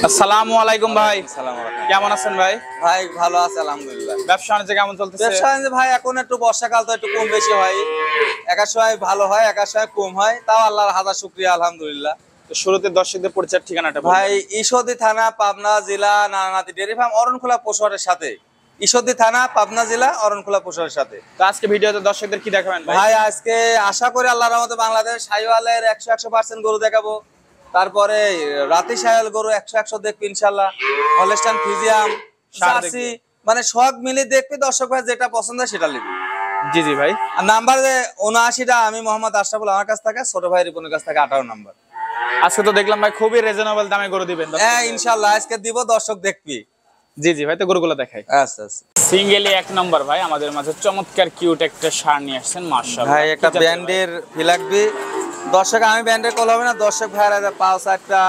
আসসালামু আলাইকুম ভাই। কেমন আছেন ভাই? ভাই ভালো আছে আলহামদুলিল্লাহ। ব্যবসা বাণিজ্য কেমন চলতেছে? ব্যবসা বাণিজ্য ভাই এখন একটু বর্ষাকাল তো একটু কম বেশি হয়, একা সময় ভালো হয় একা সময় কম হয়, তাও আল্লাহর হাজার শুকরিয়া আলহামদুলিল্লাহ। তো শুরুতে দর্শকদের পরিচয় ঠিকানাটা ভাই ঈশ্বরদী থানা পাবনা জেলা নারায়ণাতি ডেয়ারি ফার্ম অরণখোলা পশুহাটের সাথে, ঈশ্বরদী থানা পাবনা জেলা অরণখোলা পশুহাটের সাথে। তো আজকে ভিডিওতে দর্শকদের কি দেখাবেন ভাই? আজকে আশা করি আল্লাহর রহমতে বাংলাদেশ শাহিওয়ালের 100% গরু দেখাবো, তারপরে রাতি শাহিওয়াল গরু 100 দেখবি ইনশাআল্লাহ, হলস্টাইন ফ্রিজিয়াম জার্সি, মানে সব মিলে দেখবি। দর্শক ভাই যেটা পছন্দ হয় সেটা নিবি। জি জি ভাই। আর নাম্বার 79টা আমি মোহাম্মদ আশরাফুল, আমার কাছ থেকে ছোট ভাই রিপনের কাছ থেকে 18 নাম্বার। আজকে তো দেখলাম ভাই খুবই রিজনেবল দামে গরু দিবেন। হ্যাঁ ইনশাআল্লাহ আজকে দিব, দর্শক দেখবি। জি জি ভাই, তো গরুগুলো দেখাই। আচ্ছা আচ্ছা। সিঙ্গেলি 1 নাম্বার ভাই আমাদের মাঝে চমৎকার কিউট একটা ষাঁড় নিয়ে আসছেন মাশাআল্লাহ। ভাই একটা ব্র্যান্ডের ফিলাকবি, দর্শক আমি ব্র্যান্ডের কল হবে না, দর্শক ভাইরা পাও চারটা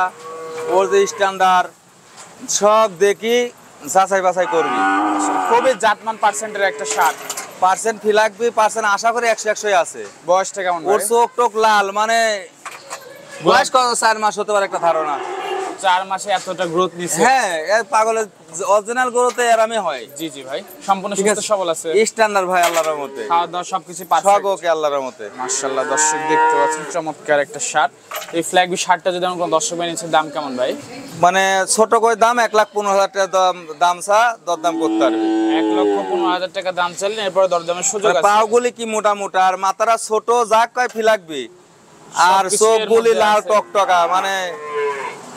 ওর যে স্ট্যান্ডার্ড সব দেখি যাচাই বাছাই করবি। খুবই জাতমান পার্সেন্টের একটা ষাঁড়, পার্সেন্ট ফিলাকবি পার্সেন্ট আশা করি 100 আছে। বয়সটা কেমন ওর ভাই? চোখ টোক লাল, মানে বয়স কত 4 মাস হতে পারে একটা ধারণা। 4 মাসে এতটা গ্রোথ নিছে? হ্যাঁ এর পাগলের অরিজিনাল গরুতে এরামই হয়। জি জি ভাই, সম্পূর্ণ সুস্থ সবল আছে, স্ট্যান্ডার্ড ভাই আল্লাহর রহমতে, খাওয়া দাওয়া সবকিছু সব পারফেক্ট ওকে আল্লাহর রহমতে মাশাআল্লাহ। দর্শক দেখতে পাচ্ছেন চমৎকার একটা ষাঁড়। এই ফ্ল্যাগবি ষাঁড়টা যদি আমার কোনো দর্শক ভাই নিচ্ছে দাম কেমন ভাই? মানে ছোট করে দাম 1,15,000 টাকা দাম চা দরদাম করতে পারবে। 1,15,000 টাকা দাম চাইলেন, এরপরে দরদামের সুযোগ আছে। পাগুলি কি মোটা মোটা আর মাথাটা ছোট, যাক কয় ফিলাকবি, আর চোখগুলি লাল টকটকা, মানে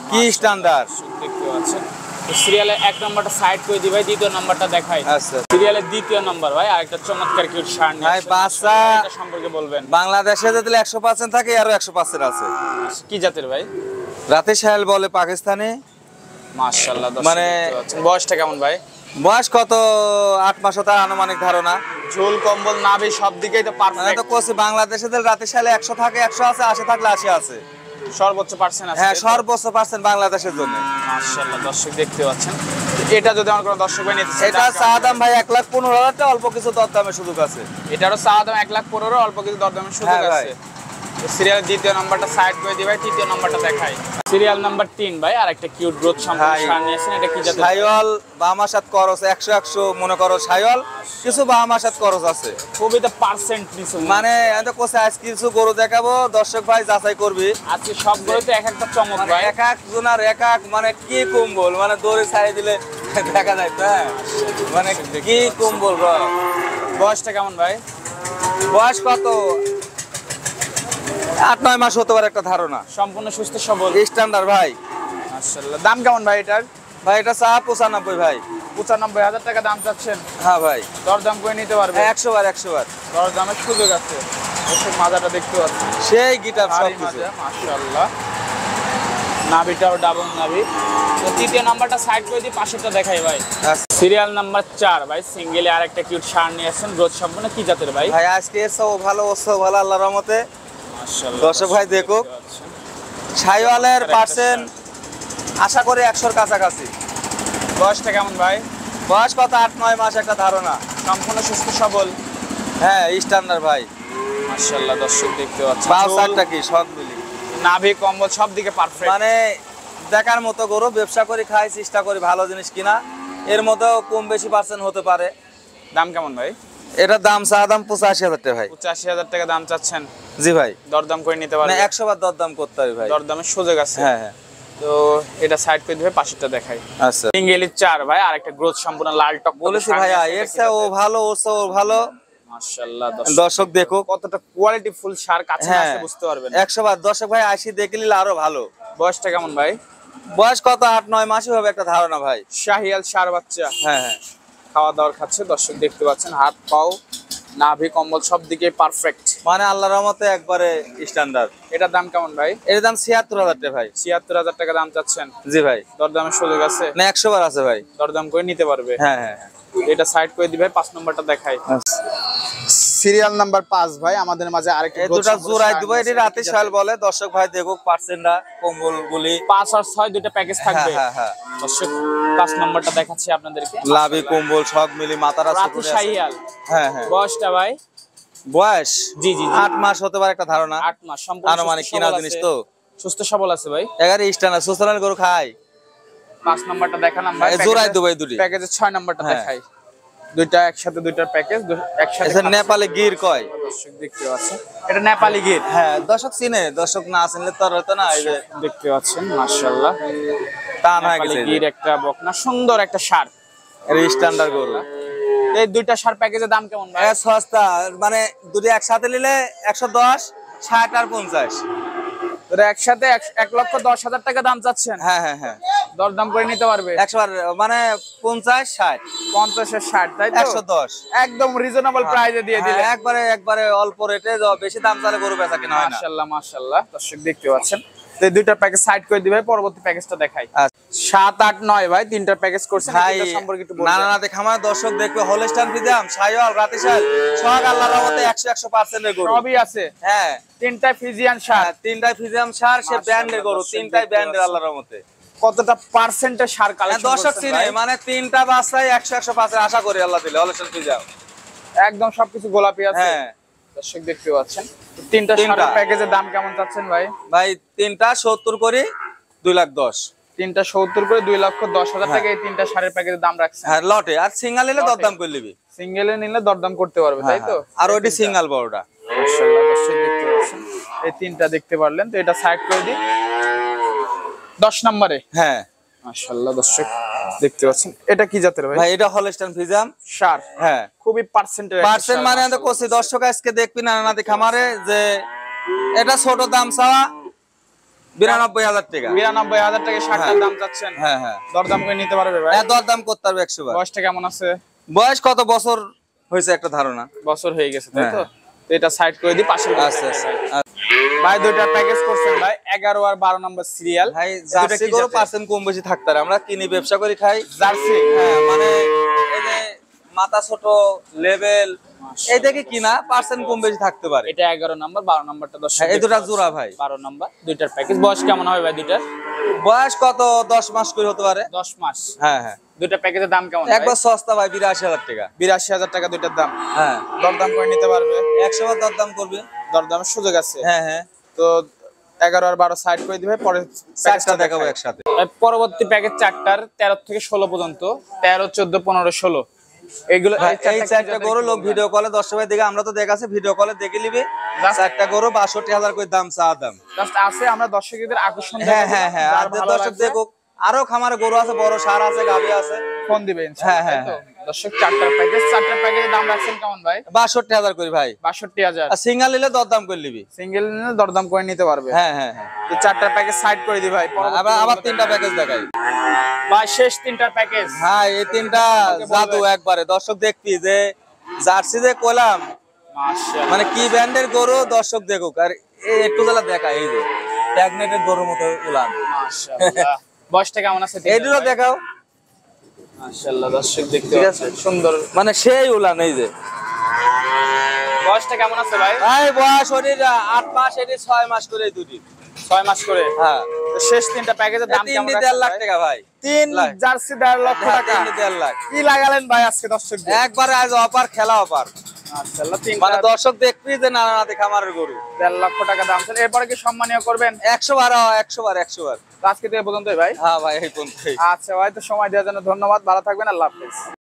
কি স্ট্যান্ডার্ড দেখতে পাচ্ছেন। তো সিরিয়ালে 1 নাম্বারটা সাইড করে দি ভাই, দ্বিতীয় নাম্বারটা দেখাই। আচ্ছা সিরিয়ালের দ্বিতীয় নাম্বার ভাই আরেকটা চমৎকার কিউট ষাঁড় নিয়ে ভাই আসছেন। বাচ্চা এটা সম্পর্কে বলবেন। বাংলাদেশে যদি 100% থাকে আরো 100% আছে। কি জাতের ভাই? রাতে শাহেল বলে পাকিস্তানি মাশাআল্লাহ। মানে বয়সটা কেমন ভাই? বয়স কত 8 মাস হতে আনুমানিক ধারণা। ঝোল কম্বল নাভি সব দিকেই তো মানে পারফেক্ট। তো কোসি বাংলাদেশে যদি রাতে শাহেলে 100 থাকে 100 আছে, 80 থাকলে 80 আছে, সর্বোচ্চ পার্সেন্ট আছে। হ্যাঁ সর্বোচ্চ পার্সেন্ট বাংলাদেশের জন্য। মাশাআল্লাহ দর্শক দেখতে পাচ্ছেন। এটা যদি আমার কোনো দর্শক ভাই নিতে চায়, এটা চা দাম ভাই 1,15,000 টাকা, অল্প কিছু দরদামের সুযোগ আছে। এটারও চা দাম 1,15,000, অল্প কিছু দরদামের সুযোগ হ্যাঁ ভাই। আছে। সিরিয়াল দ্বিতীয় নাম্বারটা সাইড করে দিই ভাই, তৃতীয় নাম্বারটা দেখাই। সিরিয়াল নাম্বার 3 ভাই আরেকটা কিউট গ্রোথ সম্পন্ন ষাঁড় নিয়ে আসেন। এটা কি জাতের? শাহিওয়াল বাহামাসাত করস 100 মনে করো শাহিওয়াল, কিছু বাহামাসাত করস আছে। খুবই তো পার্সেন্ট নিছে, মানে এত কোসে আজ কিছু গরু দেখাবো, দর্শক ভাই যাচাই করবি। আজকে সব গরুতে এক একটা চমক মানে ভাই। এক এক জনার এক এক, মানে কি কম্বল, মানে দড়ি ছাড়িয়ে দিলে দেখা যায় তো। হ্যাঁ মানে কি কম্বল। বয়সটা কেমন ভাই? বয়স কত 8-9 মাস হতে পারে একটা ধারণা। সম্পূর্ণ সুস্থ সবল স্ট্যান্ডার্ড ভাই। মাশাআল্লাহ। দাম কেমন ভাই এটার? ভাই এটা চা 95 ভাই। 95,000 টাকা দাম চাচ্ছেন? হ্যাঁ ভাই দরদাম করে নিতে পারবে? 100 বার 100 বার দরদামের সুযোগ আছে। দর্শক মাজাটা দেখতে পাচ্ছেন, সেই গিটার সব ভারী কিছু। মাজা মাশাআল্লাহ। নাভিটাও ডাবল নাভি। তো তৃতীয় নাম্বারটা সাইড করে দিই, পাশেরটা দেখাই ভাই। সিরিয়াল নাম্বার 4 ভাই সিঙ্গেলে আরেকটা কিউট ষাঁড় নিয়ে আসেন। গ্রোথ সম্পূর্ণ কি জাতের ভাই? ভাই আজকে এসও ভালো ওসও ভালো আল্লাহর রহমতে। মাশাআল্লাহ দর্শক ভাই দেখুক, শাহিওয়ালের পার্সেন্ট আশা করি 100-র কাছাকাছি। বয়সটা কেমন ভাই? বয়স কত 8-9 মাস একটা ধারণা। সম্পূর্ণ সুস্থ সবল। হ্যাঁ স্ট্যান্ডার্ড ভাই। মাশাআল্লাহ দর্শক দেখতে পাচ্ছেন, পাঁচ চারটা কি সব মিলি নাভি কম্বল সব দিকে পারফেক্ট। মানে দেখার মতো গরু, ব্যবসা করি খাই, চেষ্টা করি ভালো জিনিস কিনা, এর মধ্যেও কম বেশি পার্সেন্ট হতে পারে। দাম কেমন ভাই? এটার দাম চা দাম 85,000 টাকা ভাই। 85,000 টাকা দাম চাচ্ছেন? জি ভাই। দরদাম করে নিতে পারবেন? মানে 100 বার দরদাম করতে হবে ভাই। দরদামের সুযোগ আছে। হ্যাঁ হ্যাঁ। তো এটা সাইড করে দিবে, পাশেরটা দেখাই। আচ্ছা সিঙ্গেলি 4 ভাই আরেকটা গ্রোথ সম্পূর্ণ লাল টক বলেছি ভাইয়া, এর চেয়ে ও ভালো ওর চেয়ে ও ভালো। মাশাআল্লাহ দর্শক দেখুক কতটা কোয়ালিটি ফুল সার, কাছে হ্যাঁ আসলে বুঝতে পারবেন। 100 বার দর্শক ভাই আসি দেখে নিলে আরো ভালো। বয়সটা কেমন ভাই? বয়স কত 8-9 মাসই হবে একটা ধারণা ভাই। শাহিয়াল সার বাচ্চা। হ্যাঁ হ্যাঁ। খাওয়া দাওয়ার খাচ্ছে, দর্শক দেখতে পাচ্ছেন, হাত পাও নাভি কম্বল সব দিকে পারফেক্ট। মানে আল্লাহর রহমতে একবারে স্ট্যান্ডার্ড। এটার দাম কেমন ভাই? এর দাম ৭৬,০০০ টাকা ভাই। ৭৬,০০০ টাকা দাম চাচ্ছেন? জি ভাই। দরদামের সুযোগ আছে? না ১০০ বার আছে ভাই। দরদাম করে নিতে পারবে? হ্যাঁ হ্যাঁ। এটা সাইড করে দিবে, ৫ নম্বরটা দেখাই। সিরিয়াল নাম্বার 5 ভাই, আমাদের মাঝে আরেকটা এই দুটো জোড়াই দিব। এটি রাতে শাল বলে, দর্শক ভাই দেখুক পার্সেন্টটা, কম্বল গুলি ৫ আর ৬ দুইটা প্যাকেজ থাকবে। হ্যাঁ হ্যাঁ। দর্শক ৫ নম্বরটা দেখাচ্ছি আপনাদেরকে। লাভি কম্বল সব মিলি মাথারা রাতি শাহিয়াল। হ্যাঁ হ্যাঁ। বয়সটা ভাই? বয়স জি জি 8 মাস হতে পারে একটা ধারণা। 8 মাস সম্পূর্ণ আনুমানিক কিনা জিনিস তো। সুস্থ সবল আছে ভাই। এগারে স্ট্যান্ডার্ড সুস্থরাল গরু খাই। ৫ নম্বরটা দেখালাম ভাই। জোড়াই দেব এই দুটি। প্যাকেজের ৬ নম্বরটা হ্যাঁ। দেখাই। দুইটা একসাথে, দুইটার প্যাকেজ একসাথে। এটা নেপালে গির কয়। দর্শক দেখতে পাচ্ছেন এটা নেপালি গির। হ্যাঁ দর্শক চিনে, দর্শক না চিনলে তো আর হতো না। এই যে দেখতে পাচ্ছেন মাশাআল্লাহ টান হয়ে নেপালি গেছে। গির একটা বকনা, সুন্দর একটা ষাঁড়। এর স্ট্যান্ডার্ড গরু। এই দুইটা ষাঁড় প্যাকেজের দাম কেমন ভাই? এ সস্তা, মানে দুটি একসাথে নিলে ১১০, ৬০ আর ৫০। ওরা একসাথে ১,১০,০০০ টাকা দাম চাচ্ছেন? হ্যাঁ হ্যাঁ হ্যাঁ। দরদাম করে নিতে পারবে? ১০০ বার মানে ৫০, ৬০, ৫০ এর ৬০, তাই তো? ১১০। একদম রিজনেবল প্রাইসে দিয়ে দিলে। একবারে অল্প রেটে, বেশি দাম চালে গরু বেচা কিনা হয় না। মাশাআল্লাহ মাশাআল্লাহ। দর্শক দেখতে পাচ্ছেন। তো এই দুইটা প্যাকেজ সাইড করে দিবে, পরবর্তী প্যাকেজটা দেখাই। ৭, ৮, ৯ ভাই তিনটা প্যাকেজ করছেন। ভাই এটা সম্পর্কে একটু না বলবেন? না না, দেখে আমার দর্শক দেখবে হলস্টাইন ফ্রিজিয়াম, শাহিওয়াল, রাতিশাল, সোহাগ আল্লাহর রহমতে ১০০% এর গরু। সবই আছে। হ্যাঁ তিনটা ফিজিয়ান ষাঁড়। তিনটাই ফ্রিজিয়াম সার, সে ব্র্যান্ডের গরু, তিনটাই ব্র্যান্ডের আল্লাহর রহমতে। কতটা পার্সেন্টের সার কালেকশন দর্শক চিনে, মানে তিনটা বাচ্চাই ১০০% আশা করি আল্লাহ দিলে হলস্টাইন ফ্রিজিয়াম। একদম সবকিছু গোলাপি আছে। হ্যাঁ দর্শক দেখতে পাচ্ছেন। তিনটা সারের প্যাকেজের দাম কেমন চাচ্ছেন ভাই? ভাই তিনটা ৭০ করি ২,১০,০০০। তিনটা ৭০ করে ২,১০,০০০ টাকা এই তিনটা সারের প্যাকেজের দাম রাখছেন। হ্যাঁ লটে। আর সিঙ্গেল নিলে লটে। দরদাম করে নিবি। সিঙ্গেলে নিলে দরদাম করতে পারবে, তাই তো? আর ওইটি সিঙ্গেল বড়টা। মাশাআল্লাহ দর্শক দেখতে পাচ্ছেন। এই তিনটা দেখতে পারলেন, তো এটা সাইড করে দিই ১০ নম্বরে। হ্যাঁ মাশাআল্লাহ দর্শক দেখতে পাচ্ছেন। এটা কি জাতের ভাই? ভাই এটা হলস্টাইন ফ্রিজিয়াম ষাঁড়। হ্যাঁ। খুবই পার্সেন্টের পার্সেন্ট মানে আমি তো কইছি দর্শক আজকে দেখবি না না দেখে আমারে যে এটা ছোট দাম চাওয়া ৯২,০০০ টাকা। ৯২,০০০ টাকা ষাঁড়টার দাম চাচ্ছেন? হ্যাঁ হ্যাঁ। দরদাম করে নিতে পারবে ভাই? হ্যাঁ দরদাম করতে পারবে ১০০ বার। বয়সটা কেমন আছে? বয়স কত বছর হয়েছে একটা ধারণা। বছর হয়ে গেছে, তাই তো? হ্যাঁ। তো এটা সাইড করে দিই, পাশে আচ্ছা আচ্ছা। ভাই দুইটা প্যাকেজ করছেন ভাই, ১১ আর ১২ নম্বর সিরিয়াল। ভাই জার্সি গরু পার্সেন্ট কম বেশি থাকতে পারে, আমরা কিনি ব্যবসা করি খাই। জার্সি। হ্যাঁ মানে এই যে মাথা ছোট লেভেল এই দেখে কিনা পার্সেন্ট কম বেশি থাকতে পারে। এটা ১১ নম্বর, ১২ নম্বরটা ১০। হ্যাঁ, এই দুটা জোড়া ভাই। ১২ নম্বর দুইটার প্যাকেজ। বয়স কেমন হবে ভাই দুইটার? বয়স কত ১০ মাস করে হতে পারে। ১০ মাস। হ্যাঁ হ্যাঁ। দুইটা প্যাকেজের দাম কেমন? একবার সস্তা ভাই ৮২,০০০ টাকা। ৮২,০০০ টাকা দুইটার দাম। হ্যাঁ দরদাম করে নিতে পারবে? ১০০ বার দরদাম করবে। দরদামের সুযোগ আছে। হ্যাঁ হ্যাঁ। তো ১১ আর ১২ সাইড করে দিবে, পরে চারটা দেখাবো একসাথে। পরবর্তী প্যাকেজ চারটার ১৩ থেকে ১৬ পর্যন্ত। ১৩, ১৪, ১৫, ১৬ এগুলো। এই চারটা গরু লোক ভিডিও কলে দর্শক ভাই দেখে, আমরা তো দেখাছি ভিডিও কলে দেখে নিবি। চারটা গরু ৬২,০০০ করে দাম চা দাম জাস্ট আছে, আমরা দর্শকদের আকর্ষণ হ্যাঁ হ্যাঁ হ্যাঁ। আর দর্শক দেখুক আরো খামারে গরু আছে, বড় সার আছে, গাভী আছে, ফোন দিবে ইনশাআল্লাহ। হ্যাঁ, হ্যাঁ, তাই তো? দর্শক চারটার প্যাকেজের দাম রাখছেন কেমন ভাই? ৬২,০০০ করি ভাই। ৬২,০০০। আর সিঙ্গেল নিলে দরদাম করে নিবি। সিঙ্গেল নিলে দরদাম করে নিতে পারবে। হ্যাঁ হ্যাঁ হ্যাঁ। এই চারটার প্যাকেজ সাইড করে দি ভাই। আবার তিনটা প্যাকেজ দেখাই ভাই, শেষ তিনটার প্যাকেজ। হ্যাঁ এই তিনটা জাদু একবারে। দর্শক দেখবি যে জার্সি যে কইলাম মাশাআল্লাহ। মানে কি ব্র্যান্ডের গরু দর্শক দেখুক। আর এই একটু জ্বালা দেখা, এই যে ট্যাগনেটের গরুর মতো উলান। মাশাআল্লাহ। বয়সটা কেমন আছে? এইগুলো দেখাও। মাশাআল্লাহ দর্শক দেখতে ঠিক আছে। পাচ্ছেন, সুন্দর। মানে সেই উলান। এই যে বয়সটা কেমন আছে ভাই? ভাই বয়স ওটির ৮ মাস, এটির ৬ মাস করে দুটি। ৬ মাস করে। হ্যাঁ। তো শেষ তিনটা প্যাকেজের দাম কেমন? ৩.৫ লাখ টাকা ভাই। ৩ লাখ। জার্সি ১.৫ লক্ষ টাকা। ৩.৫ লাখ। কি লাগালেন ভাই আজকে দর্শকদের? একবারে আজ অপার, খেলা অপার। মাশাআল্লাহ। মানে দর্শক দেখবি যে না না দেখে আমার গরু ১.৫ লক্ষ টাকা দাম ছিল। এরপরে কি সম্মানীয় করবেন? ১০০ বার ১০০ বার ১০০ বার। তো আজকে তো এই পর্যন্তই ভাই। হ্যাঁ ভাই এই পর্যন্তই। আচ্ছা ভাই, তো সময় দেওয়ার জন্য ধন্যবাদ। ভালো থাকবেন, আল্লাহ হাফেজ।